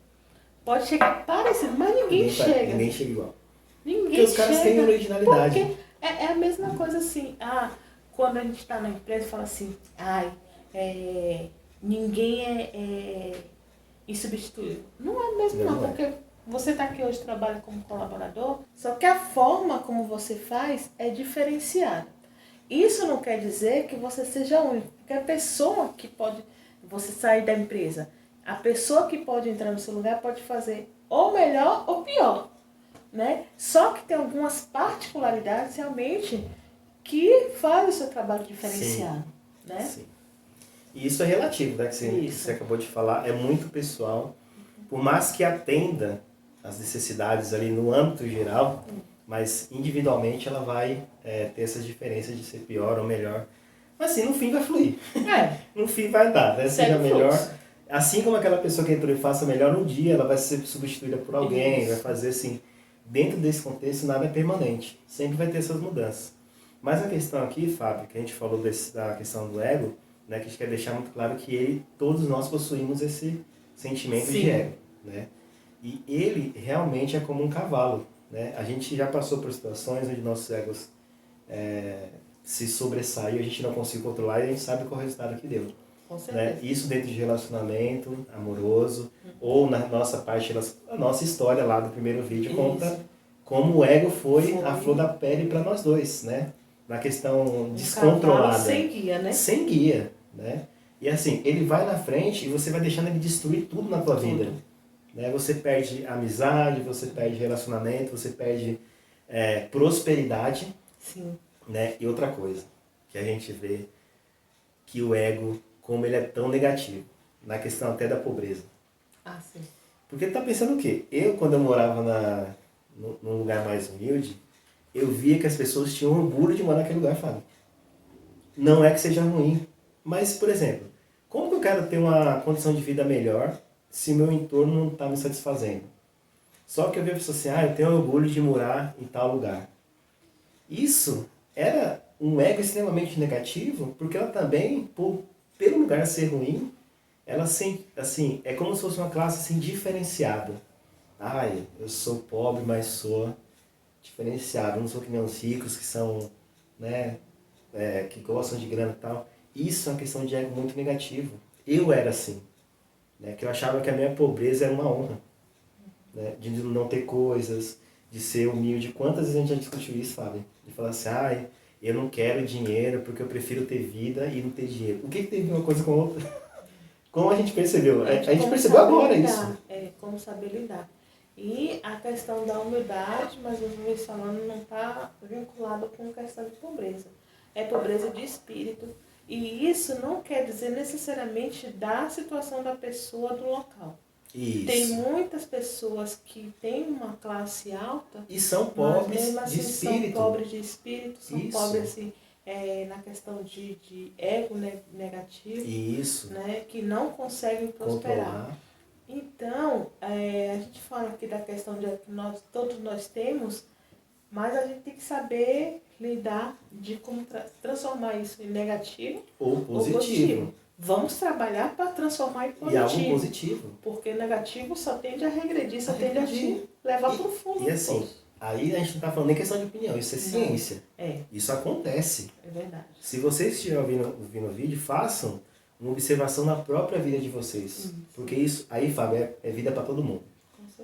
pode chegar parecido, mas ninguém chega. Ninguém chega igual. Ninguém porque os caras têm originalidade. Porque é a mesma coisa assim, quando a gente está na empresa e fala assim, ninguém é insubstituível. Não é mesmo não, porque você está aqui hoje, trabalha como colaborador, só que a forma como você faz é diferenciada. Isso não quer dizer que você seja único, porque a pessoa que pode, você sair da empresa, a pessoa que pode entrar no seu lugar pode fazer ou melhor ou pior. Né? Só que tem algumas particularidades realmente que fazem o seu trabalho diferenciado. Sim. Né? Sim. E isso é relativo, né? Que você acabou de falar, é muito pessoal. Por mais que atenda as necessidades ali no âmbito geral, mas individualmente ela vai ter essas diferenças de ser pior ou melhor. Mas assim, no fim vai fluir. No fim vai dar, né? Seja melhor. Assim como aquela pessoa que entrou e faça melhor um dia, ela vai ser substituída por alguém, vai fazer assim. Dentro desse contexto, nada é permanente. Sempre vai ter essas mudanças. Mas a questão aqui, Fábio, que a gente falou da questão do ego, né, que a gente quer deixar muito claro que todos nós possuímos esse sentimento de ego. Né? E ele realmente é como um cavalo. Né? A gente já passou por situações onde nossos egos se sobressaem, a gente não conseguiu controlar e a gente sabe qual é o resultado que deu. Com certeza. Né? Isso dentro de relacionamento amoroso, ou na nossa parte, a nossa história lá do primeiro vídeo conta como o ego foi a flor da pele para nós dois, né? Na questão descontrolada. Sem guia, né? Sem guia, né? E assim, ele vai na frente e você vai deixando ele destruir tudo na tua vida. Né? Você perde amizade, você perde relacionamento, você perde prosperidade. Sim. Né? E outra coisa, que a gente vê que o ego, como ele é tão negativo, na questão até da pobreza. Ah, sim. Porque tá pensando o quê? Eu, quando eu morava num lugar mais humilde, eu via que as pessoas tinham orgulho de morar naquele lugar, Fábio. Não é que seja ruim, mas, por exemplo, como que eu quero ter uma condição de vida melhor se meu entorno não está me satisfazendo? Só que eu vi a pessoa assim, eu tenho orgulho de morar em tal lugar. Isso era um ego extremamente negativo, porque ela também, pelo lugar ser ruim, ela assim, é como se fosse uma classe assim, diferenciada. Eu sou pobre, mas sou diferenciado. Eu não sou que nem os ricos que são, né, que gostam de grana e tal. Isso é uma questão de ego muito negativo. Eu era assim, né, que eu achava que a minha pobreza era uma honra, né, de não ter coisas, de ser humilde. Quantas vezes a gente já discutiu isso, Fábio? De falar assim, eu não quero dinheiro porque eu prefiro ter vida e não ter dinheiro. O que tem uma coisa com a outra? Como a gente percebeu? A gente percebeu agora isso. Como saber lidar. E a questão da humildade, mas eu vou falando, não está vinculado com questão de pobreza. É pobreza de espírito. E isso não quer dizer necessariamente da situação da pessoa do local. Isso. Tem muitas pessoas que têm uma classe alta e são pobres assim, de espírito. São pobres de espírito, são isso. pobres assim, na questão de ego negativo, isso. Né, que não conseguem prosperar. Controlar. Então, a gente fala aqui da questão de que todos nós temos, mas a gente tem que saber lidar de como transformar isso em negativo ou positivo. Vamos trabalhar para transformar em positivo. E algo positivo. Porque negativo só tende a regredir, só tende a te levar para o fundo. E assim, aí a gente não está falando nem questão de opinião, isso é ciência. Isso acontece. É verdade. Se vocês estiverem ouvindo o vídeo, façam uma observação na própria vida de vocês. Porque isso, aí, Fábio, é vida para todo mundo.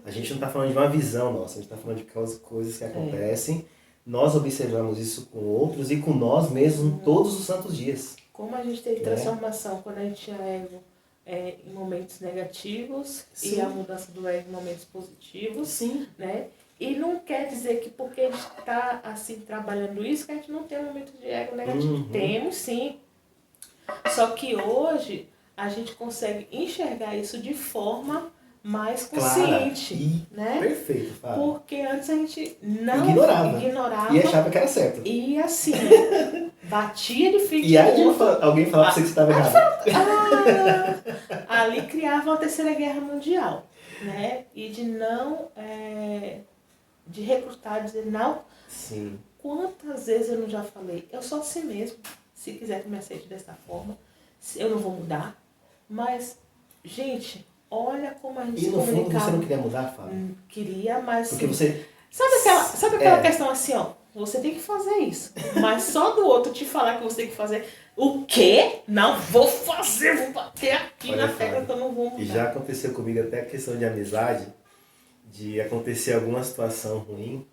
A gente não está falando de uma visão nossa, a gente está falando de coisas que acontecem. Nós observamos isso com outros e com nós mesmos todos os santos dias. Como a gente tem transformação quando a gente tinha ego em momentos negativos. Sim. E a mudança do ego em momentos positivos. Sim. Né? E não quer dizer que porque a gente está assim, trabalhando isso, que a gente não tem um momento de ego negativo. Temos sim. Só que hoje a gente consegue enxergar isso de forma mais consciente. Né? Perfeito, Fábio. Porque antes a gente não ignorava e achava que era certo. E assim, batia de frente. E aí alguém falava pra você que estava errado. Ali criava uma terceira guerra mundial. Né? E de não... de recrutar, dizer não. Sim. Quantas vezes eu não já falei? Eu sou assim mesmo. Se quiser que me aceite dessa forma, eu não vou mudar. Mas, gente, olha como a gente se comunicava. E no fundo você não queria mudar, Fábio? Queria, mas... Porque você... Sabe aquela questão assim, você tem que fazer isso. Mas só do outro te falar que você tem que fazer... O quê? Não vou fazer, vou bater aqui na tecla que eu não vou mudar. E já aconteceu comigo até a questão de amizade, de acontecer alguma situação ruim,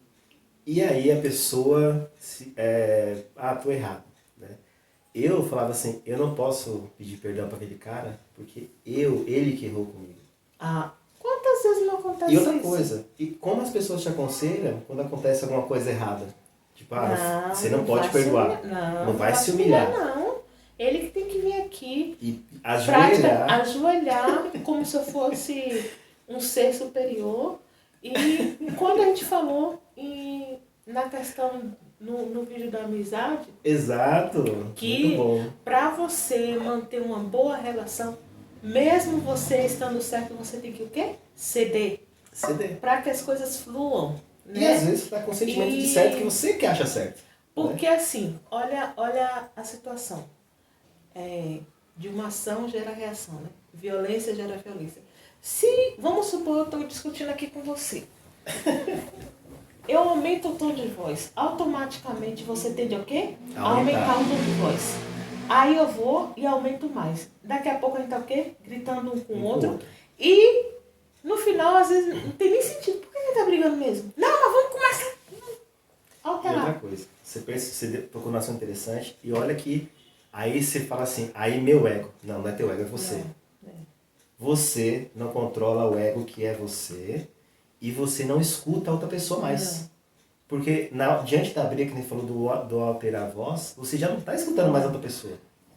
e aí a pessoa... tô errado. Né? Eu falava assim, eu não posso pedir perdão para aquele cara, porque ele que errou comigo. Quantas vezes não acontece isso? E outra isso? coisa, e como as pessoas te aconselham quando acontece alguma coisa errada? Tipo, você não pode perdoar. Não vai se humilhar. Não, ele que tem que vir aqui. E ajoelhar como se eu fosse um ser superior. E quando a gente falou na questão... No vídeo da amizade. Exato. Que para você manter uma boa relação, mesmo você estando certo, você tem que o quê? Ceder. Para que as coisas fluam. Né? E às vezes você está com o sentimento de certo que você que acha certo. Porque assim, olha a situação. De uma ação gera reação, né? Violência gera violência. Se, vamos supor, eu estou discutindo aqui com você. Eu aumento o tom de voz. Automaticamente você tende a o quê? Aumentar o tom de voz. Aí eu vou e aumento mais. Daqui a pouco a gente tá o quê? Gritando um com o outro. E no final, às vezes, não tem nem sentido. Por que a gente tá brigando mesmo? Não, mas vamos começar a alterar. E outra coisa, você tocou num assunto interessante e olha que aí você fala assim, aí meu ego. Não é teu ego, é você. Não. Você não controla o ego que é você e você não escuta a outra pessoa mais. Não. Porque diante da briga que a gente falou do alterar a voz, você já não está escutando mais a outra pessoa.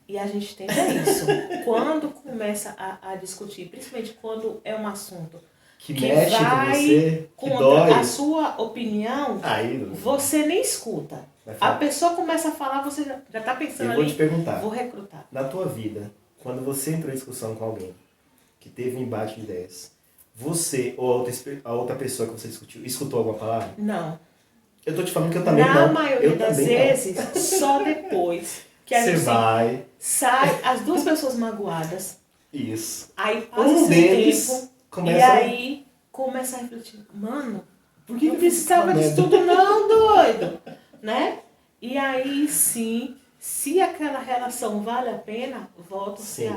E a gente tenta isso. Quando começa a discutir, principalmente quando é um assunto que mexe vai com você, que contra dói. a sua opinião, aí, você nem escuta. A pessoa começa a falar, você já está pensando ali, eu vou te perguntar, vou recrutar. Na tua vida, quando você entrou em discussão com alguém, que teve um embate de ideias, você ou a outra pessoa que você discutiu, escutou alguma palavra? Não. Eu tô te falando que eu também não. Na maioria das vezes, só depois que a gente sai as duas pessoas magoadas. Isso. Aí passa um tempo e aí começa a refletir. Mano, por que não precisava disso tudo não, doido. Né? E aí sim, se aquela relação vale a pena, volta-se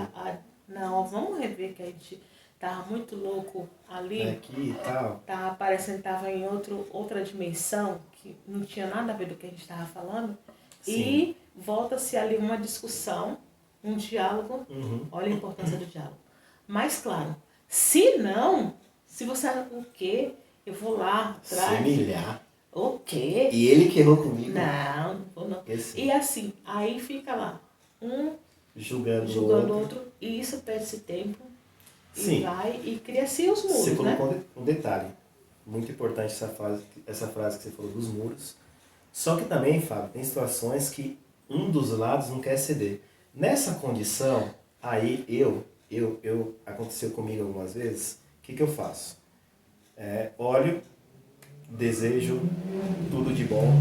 não, vamos rever que a gente tava muito louco ali. Aqui e tal. Tava parecendo que tava em outra dimensão, que não tinha nada a ver do que a gente estava falando. Sim. E volta-se ali uma discussão, um diálogo. Olha a importância do diálogo. Mas claro, se não, se você acha o quê? Eu vou lá atrás. Se humilhar. O quê? E ele que errou comigo. Não vou não. E assim, aí fica lá, um julgando o outro, e isso perde esse tempo. Sim. E vai e cria-se os muros, você colocou né? um detalhe muito importante, essa frase que você falou dos muros. Só que também, Fábio, tem situações que um dos lados não quer ceder. Nessa condição, aí aconteceu comigo algumas vezes, o que eu faço? Olho, desejo tudo de bom,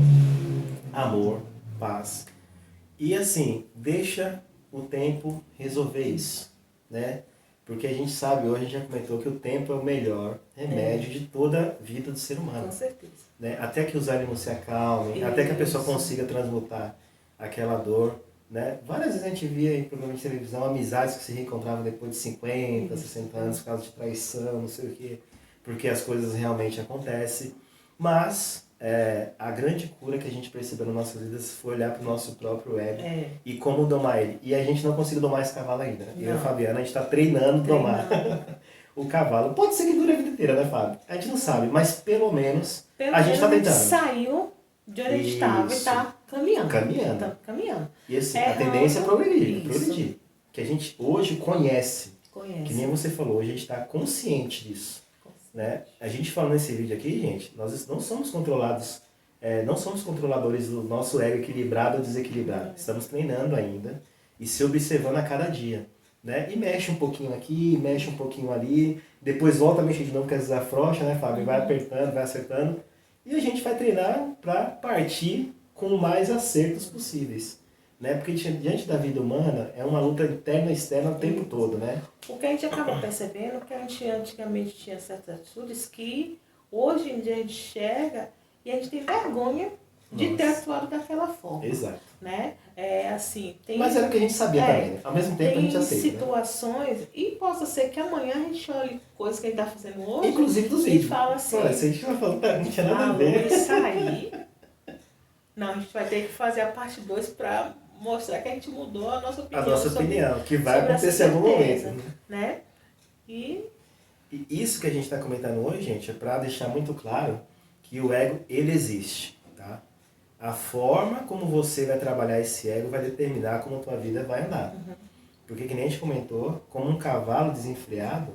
amor, paz. E assim, deixa o tempo resolver isso, né? Porque a gente sabe, hoje a gente já comentou que o tempo é o melhor remédio de toda a vida do ser humano. Com certeza. Né? Até que os ânimos se acalmem, até que a pessoa consiga transmutar aquela dor. Né? Várias vezes a gente via em programas de televisão amizades que se reencontravam depois de 50, 60 anos por causa de traição, não sei o quê, porque as coisas realmente acontecem. Mas a grande cura que a gente percebeu nas nossas vidas foi olhar para o nosso próprio ego e como domar ele. E a gente não conseguiu domar esse cavalo ainda. Né? Eu e a Fabiana, a gente está treinando domar o cavalo. Pode ser que dure a vida inteira, né, Fábio? A gente não sabe, mas pelo menos a gente está tentando. Saiu de onde a gente estava e está caminhando. E assim, a tendência é progredir. Que a gente hoje conhece. Que nem você falou, hoje a gente está consciente disso. Né? A gente falando nesse vídeo aqui, gente, nós não somos controlados, não somos controladores do nosso ego equilibrado ou desequilibrado. Estamos treinando ainda e se observando a cada dia. Né? E mexe um pouquinho aqui, mexe um pouquinho ali, depois volta a mexer de novo, porque às vezes afrouxa, né, Fábio? Vai apertando, vai acertando. E a gente vai treinar para partir com mais acertos possíveis. Né? Porque diante da vida humana é uma luta interna e externa o tempo todo, né? O que a gente acaba percebendo é que a gente antigamente tinha certas atitudes que hoje em dia a gente enxerga e a gente tem vergonha de ter atuado daquela forma. Exato. Né? Assim, mas era o que a gente sabia também, né? Ao mesmo tempo a gente aceita. Tem situações, né? E possa ser que amanhã a gente olhe coisas que a gente está fazendo hoje. Inclusive dos vídeos. E fala assim. Olha, se a gente vai falando, não tinha nada a ver. Isso aí. Não, a gente vai ter que fazer a parte 2 para mostrar que a gente mudou a nossa opinião. A nossa opinião, que vai acontecer em algum momento. Né? E isso que a gente está comentando hoje, gente, é para deixar muito claro que o ego, ele existe. Tá? A forma como você vai trabalhar esse ego vai determinar como a tua vida vai andar. Porque, que nem a gente comentou, como um cavalo desenfreado,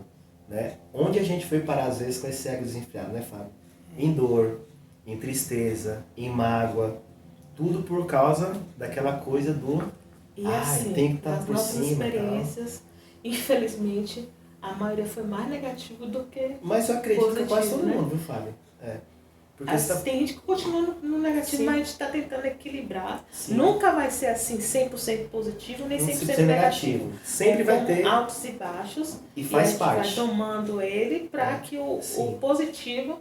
né? Onde a gente foi parar às vezes com esse ego desenfreado, né, Fábio? Em dor, em tristeza, em mágoa. Tudo por causa daquela coisa do assim, tem que estar nas por nossas cima. Experiências, infelizmente, a maioria foi mais negativo do que mas eu acredito positivo, que quase todo né? mundo, viu, Fábio? Porque tem gente que continua no negativo, Sim. mas a gente está tentando equilibrar. Sim. Nunca vai ser assim 100% positivo, nem 100% negativo. Sempre vai ter altos e baixos. E faz parte. A gente vai tomando ele para que o positivo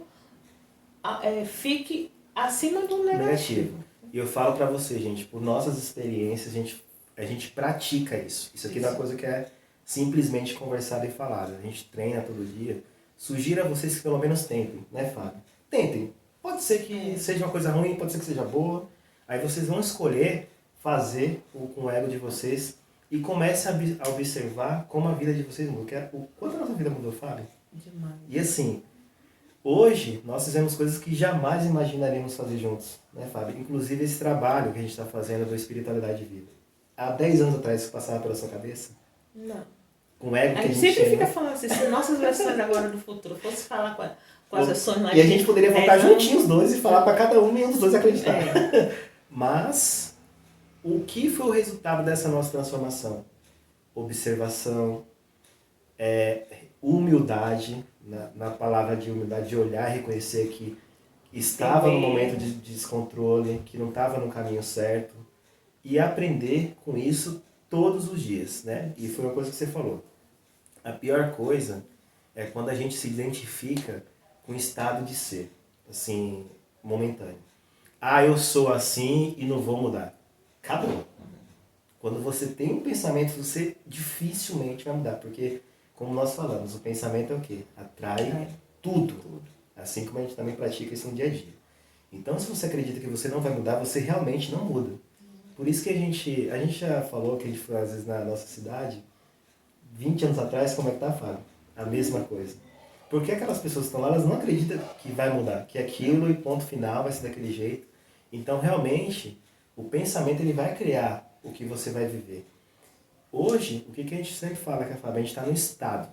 fique acima do negativo. E eu falo para você, gente, por nossas experiências, a gente a gente pratica isso. Isso aqui não é uma coisa que é simplesmente conversada e falada. A gente treina todo dia. Sugiro a vocês que pelo menos tentem, né, Fábio? Tentem. Pode ser que seja uma coisa ruim, pode ser que seja boa. Aí vocês vão escolher fazer com o ego de vocês e comecem a observar como a vida de vocês mudou. O quanto a nossa vida mudou, Fábio? Demais. E assim, hoje nós fizemos coisas que jamais imaginaríamos fazer juntos, né, Fábio? Inclusive esse trabalho que a gente está fazendo do Espiritualidade de Vida. Há 10 anos atrás isso passava pela sua cabeça? Não. Com o ego que A gente sempre fica falando assim, se nossas versões agora do futuro fosse falar com as versões lá. E a gente poderia voltar juntinhos os dois e falar para cada um e um dos dois acreditar. Mas, o que foi o resultado dessa nossa transformação? Observação, humildade, na palavra de humildade, de olhar e reconhecer que estava no momento de descontrole, que não estava no caminho certo, e aprender com isso todos os dias, né? E foi uma coisa que você falou. A pior coisa é quando a gente se identifica com o estado de ser, assim, momentâneo. Ah, eu sou assim e não vou mudar. Acabou. Quando você tem um pensamento, você dificilmente vai mudar, porque, como nós falamos, o pensamento é o quê? Atrai tudo. Assim como a gente também pratica isso no dia a dia. Então, se você acredita que você não vai mudar, você realmente não muda. Por isso que a gente já falou que a gente foi, às vezes, na nossa cidade, 20 anos atrás, como é que tá, Fábio? A mesma coisa. Porque aquelas pessoas que estão lá, elas não acreditam que vai mudar, que aquilo e ponto final vai ser daquele jeito. Então, realmente, o pensamento ele vai criar o que você vai viver. Hoje, o que a gente sempre fala, que a Fábio, a gente está no estado,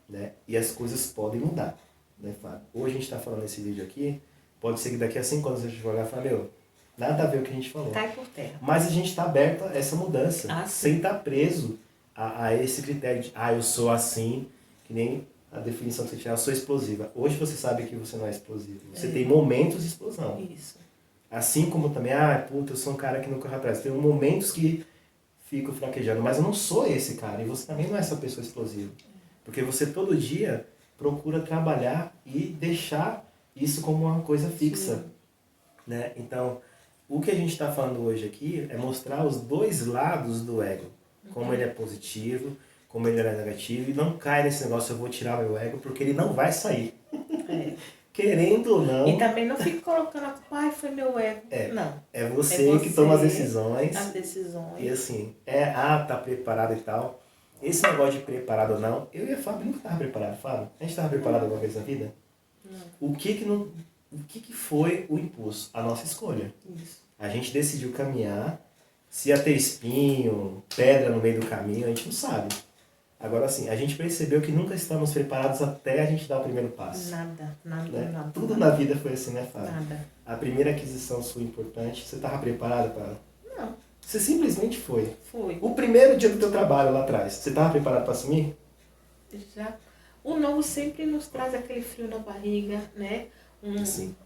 né? E as coisas podem mudar, né, Fábio? Hoje a gente está falando nesse vídeo aqui, pode ser que daqui a 5 anos a gente vai olhar e falar, nada a ver com o que a gente falou. Cai por terra. Mas a gente está aberto a essa mudança, sem estar preso a esse critério de, eu sou assim, que nem a definição que você tinha, eu sou explosiva. Hoje você sabe que você não é explosivo. Você tem momentos de explosão. Isso. Assim como também, eu sou um cara que não corre atrás. Tem momentos que fico fraquejando, mas eu não sou esse cara. E você também não é essa pessoa explosiva. Porque você todo dia procura trabalhar e deixar isso como uma coisa fixa. Né? Então, o que a gente está falando hoje aqui é mostrar os dois lados do ego. Como ele é positivo, como ele é negativo. E não cai nesse negócio, eu vou tirar meu ego, porque ele não vai sair. Querendo ou não. E também não fique colocando a culpa, foi meu ego. Não. É você que toma as decisões. As decisões. E assim, tá preparado e tal. Esse negócio de preparado ou não, eu e a Fábio nunca estava preparado, Fábio. A gente estava preparado alguma vez na vida? Não. O que foi o impulso? A nossa escolha. Isso. A gente decidiu caminhar. Se ia ter espinho, pedra no meio do caminho, a gente não sabe. Agora, assim, a gente percebeu que nunca estamos preparados até a gente dar o primeiro passo. Nada. Tudo na vida foi assim, né, Fábio? Nada. A primeira aquisição sua importante, você estava preparada para ela? Não. Você simplesmente foi. Foi. O primeiro dia do teu trabalho lá atrás, você estava preparado para assumir? Já. O novo sempre nos traz aquele frio na barriga, né?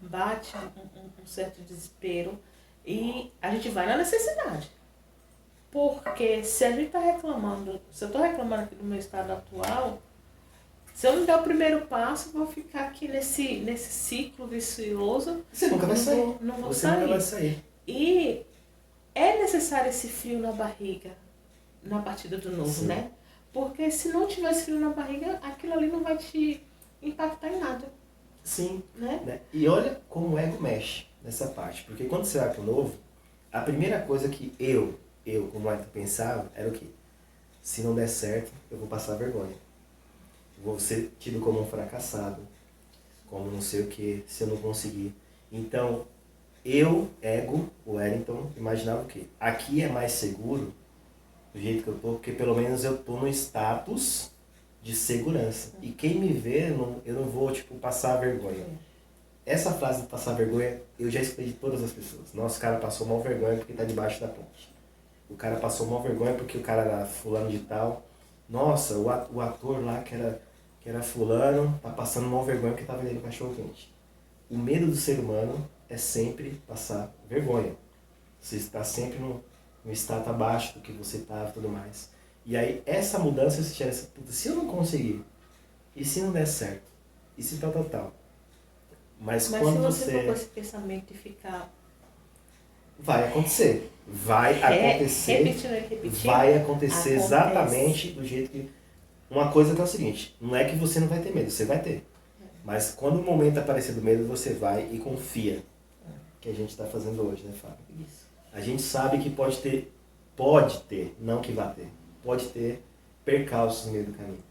Bate um certo desespero. E a gente vai na necessidade. Porque se a gente está reclamando, se eu estou reclamando aqui do meu estado atual, se eu não der o primeiro passo, eu vou ficar aqui nesse ciclo vicioso. Você nunca vai sair. Não vou Você sair. nunca vai sair. E é necessário esse frio na barriga na partida do novo, né? Porque se não tiver esse frio na barriga, aquilo ali não vai te impactar em nada. Sim. Né? E olha como o ego mexe nessa parte. Porque quando você vai pro novo, a primeira coisa que eu como ego pensava, era o quê? Se não der certo, eu vou passar vergonha. Vou ser tido como um fracassado, como não sei o que, se eu não conseguir. Então, ego, o Wellington, imaginava o quê? Aqui é mais seguro, do jeito que eu tô, porque pelo menos eu tô no status de segurança. E quem me vê, eu não vou, passar vergonha. Essa frase de passar vergonha, eu já escutei de todas as pessoas. Nossa, o cara passou mal vergonha porque tá debaixo da ponte. O cara passou mal vergonha porque o cara era fulano de tal. Nossa, o ator lá que era fulano, tá passando mal vergonha porque tá vendendo cachorro quente. O medo do ser humano é sempre passar vergonha. Você está sempre no status abaixo do que você estava e tudo mais. E aí, essa mudança, você tira essa puta, se eu não conseguir, e se não der certo, e se tal. Mas quando se você for com esse pensamento de ficar vai acontecer. Vai acontecer. Repetindo. Vai acontecer exatamente do jeito que... Uma coisa que é o seguinte, não é que você não vai ter medo, você vai ter. Mas quando o momento aparecer do medo, você vai e confia. Que a gente está fazendo hoje, né, Fábio? Isso. A gente sabe que pode ter, não que vai ter, pode ter percalços no meio do caminho.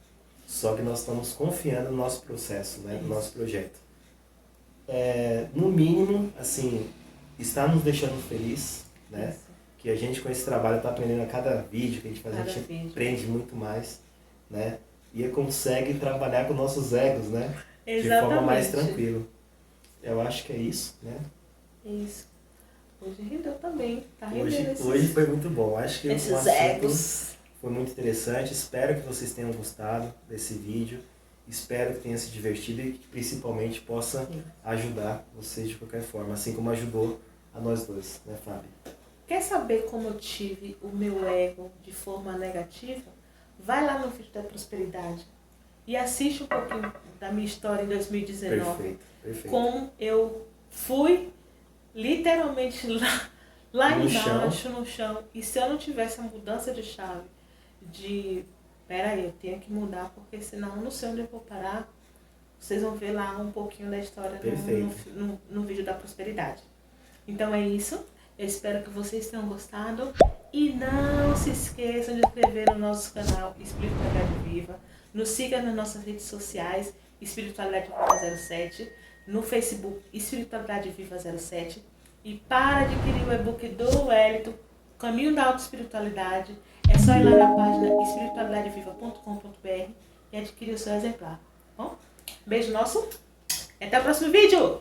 Só que nós estamos confiando no nosso processo, né, no nosso projeto. No mínimo, assim, está nos deixando feliz, né? Isso. Que a gente com esse trabalho está aprendendo a cada vídeo que a gente faz, a gente aprende muito mais, né? E consegue trabalhar com nossos egos, né? Exatamente. De forma mais tranquila. Eu acho que é isso, né? Isso. Hoje rendeu também. Tá rendendo hoje foi muito bom. Acho que esses egos foi muito interessante. Espero que vocês tenham gostado desse vídeo. Espero que tenha se divertido e que principalmente possa ajudar vocês de qualquer forma, assim como ajudou a nós dois, né, Fábio? Quer saber como eu tive o meu ego de forma negativa? Vai lá no vídeo da prosperidade e assiste um pouquinho da minha história em 2019. Perfeito. Como eu fui literalmente lá embaixo, no chão. E se eu não tivesse a mudança de chave de... Peraí, eu tenho que mudar, porque senão eu não sei onde eu vou parar. Vocês vão ver lá um pouquinho da história no vídeo da prosperidade. Então é isso. Eu espero que vocês tenham gostado. E não se esqueçam de inscrever no nosso canal Espiritualidade Viva. Nos siga nas nossas redes sociais, Espiritualidade Viva 07. No Facebook, Espiritualidade Viva 07. E para adquirir o e-book do Wellington, Caminho da Autoespiritualidade, é só ir lá na página espiritualidadeviva.com.br e adquirir o seu exemplar. Bom? Beijo nosso e até o próximo vídeo!